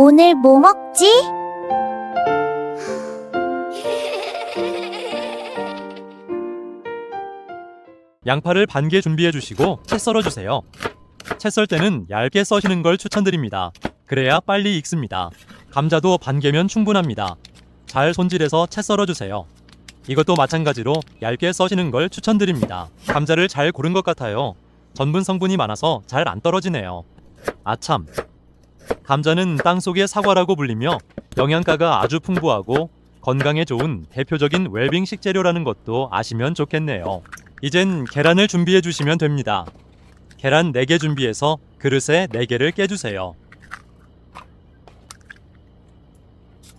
오늘 뭐 먹지? 양파를 반 개 준비해 주시고 채 썰어 주세요. 채 썰 때는 얇게 써시는 걸 추천드립니다. 그래야 빨리 익습니다. 감자도 반 개면 충분합니다. 잘 손질해서 채 썰어 주세요. 이것도 마찬가지로 얇게 써시는 걸 추천드립니다. 감자를 잘 고른 것 같아요. 전분 성분이 많아서 잘 안 떨어지네요. 아참, 감자는 땅속의 사과라고 불리며 영양가가 아주 풍부하고 건강에 좋은 대표적인 웰빙 식재료라는 것도 아시면 좋겠네요. 이젠 계란을 준비해 주시면 됩니다. 계란 4개 준비해서 그릇에 4개를 깨주세요.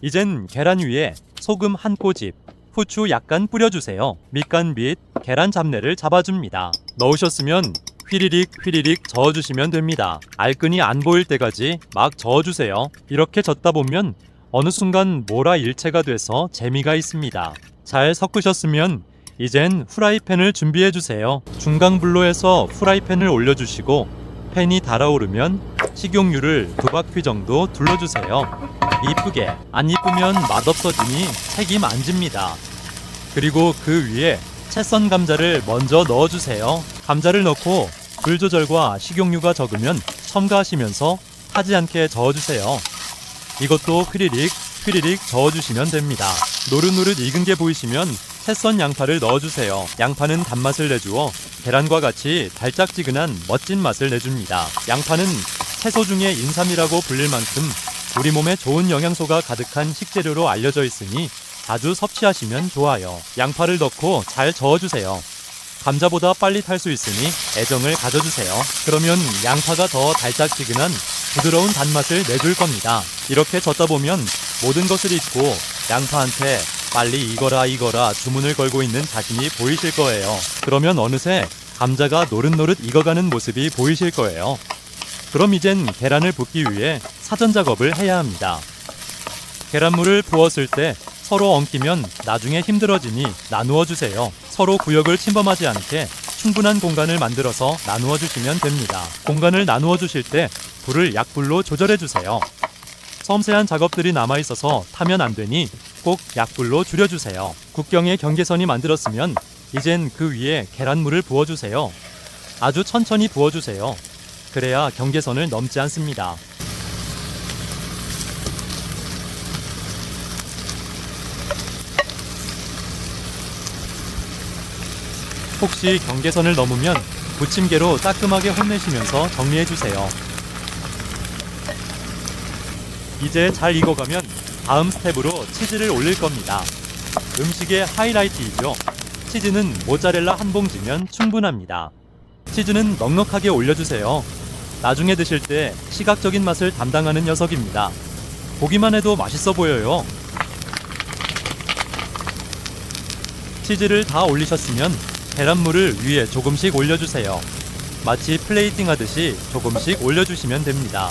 이젠 계란 위에 소금 한 꼬집, 후추 약간 뿌려주세요. 밑간빛 계란 잡내를 잡아줍니다. 넣으셨으면 휘리릭 휘리릭 저어주시면 됩니다. 알끈이 안 보일 때까지 막 저어주세요. 이렇게 젓다 보면 어느 순간 모라 일체가 돼서 재미가 있습니다. 잘 섞으셨으면 이젠 후라이팬을 준비해주세요. 중강불로 해서 후라이팬을 올려주시고 팬이 달아오르면 식용유를 2바퀴 정도 둘러주세요. 이쁘게, 안 이쁘면 맛없어지니 책임 안 집니다. 그리고 그 위에 채 썬 감자를 먼저 넣어주세요. 감자를 넣고 불 조절과 식용유가 적으면 첨가하시면서 타지 않게 저어주세요. 이것도 휘리릭 휘리릭 저어주시면 됩니다. 노릇노릇 익은 게 보이시면 채 썬 양파를 넣어주세요. 양파는 단맛을 내주어 계란과 같이 달짝지근한 멋진 맛을 내줍니다. 양파는 채소 중에 인삼이라고 불릴 만큼 우리 몸에 좋은 영양소가 가득한 식재료로 알려져 있으니 자주 섭취하시면 좋아요. 양파를 넣고 잘 저어주세요. 감자보다 빨리 탈 수 있으니 애정을 가져주세요. 그러면 양파가 더 달짝지근한 부드러운 단맛을 내줄 겁니다. 이렇게 젓다 보면 모든 것을 잊고 양파한테 빨리 익어라 주문을 걸고 있는 자신이 보이실 거예요. 그러면 어느새 감자가 노릇노릇 익어가는 모습이 보이실 거예요. 그럼 이젠 계란을 붓기 위해 사전 작업을 해야 합니다. 계란물을 부었을 때 서로 엉키면 나중에 힘들어지니 나누어 주세요. 서로 구역을 침범하지 않게 충분한 공간을 만들어서 나누어 주시면 됩니다. 공간을 나누어 주실 때 불을 약불로 조절해 주세요. 섬세한 작업들이 남아있어서 타면 안 되니 꼭 약불로 줄여주세요. 국경의 경계선이 만들었으면 이젠 그 위에 계란물을 부어주세요. 아주 천천히 부어주세요. 그래야 경계선을 넘지 않습니다. 혹시 경계선을 넘으면 부침개로 따끔하게 혼내시면서 정리해주세요. 이제 잘 익어가면 다음 스텝으로 치즈를 올릴 겁니다. 음식의 하이라이트이죠. 치즈는 모짜렐라 한 봉지면 충분합니다. 치즈는 넉넉하게 올려주세요. 나중에 드실 때 시각적인 맛을 담당하는 녀석입니다. 보기만 해도 맛있어 보여요. 치즈를 다 올리셨으면 계란물을 위에 조금씩 올려주세요. 마치 플레이팅 하듯이 조금씩 올려주시면 됩니다.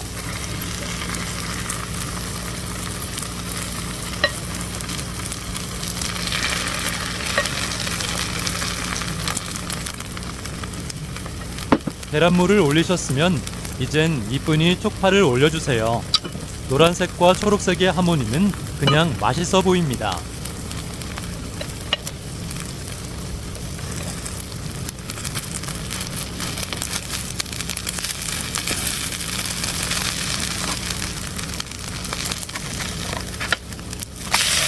계란물을 올리셨으면 이젠 이쁜이 쪽파를 올려주세요. 노란색과 초록색의 하모니는 그냥 맛있어 보입니다.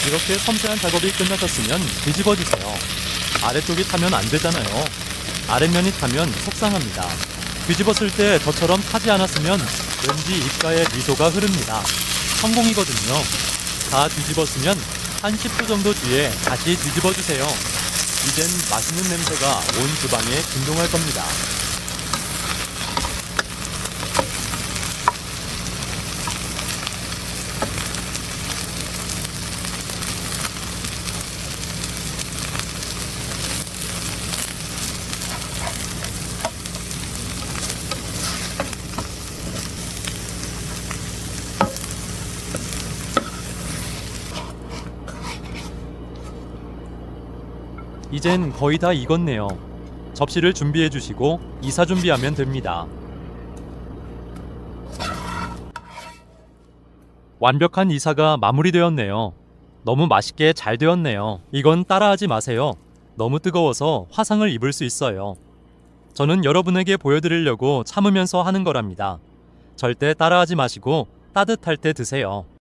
이렇게 섬세한 작업이 끝나셨으면 뒤집어 주세요. 아래쪽이 타면 안 되잖아요. 아랫면이 타면 속상합니다. 뒤집었을 때 저처럼 타지 않았으면 왠지 입가에 미소가 흐릅니다. 성공이거든요. 다 뒤집었으면 한 10분 정도 뒤에 다시 뒤집어 주세요. 이젠 맛있는 냄새가 온 주방에 진동할 겁니다. 이젠 거의 다 익었네요. 접시를 준비해 주시고 이사 준비하면 됩니다. 완벽한 이사가 마무리되었네요. 너무 맛있게 잘 되었네요. 이건 따라하지 마세요. 너무 뜨거워서 화상을 입을 수 있어요. 저는 여러분에게 보여드리려고 참으면서 하는 거랍니다. 절대 따라하지 마시고 따뜻할 때 드세요.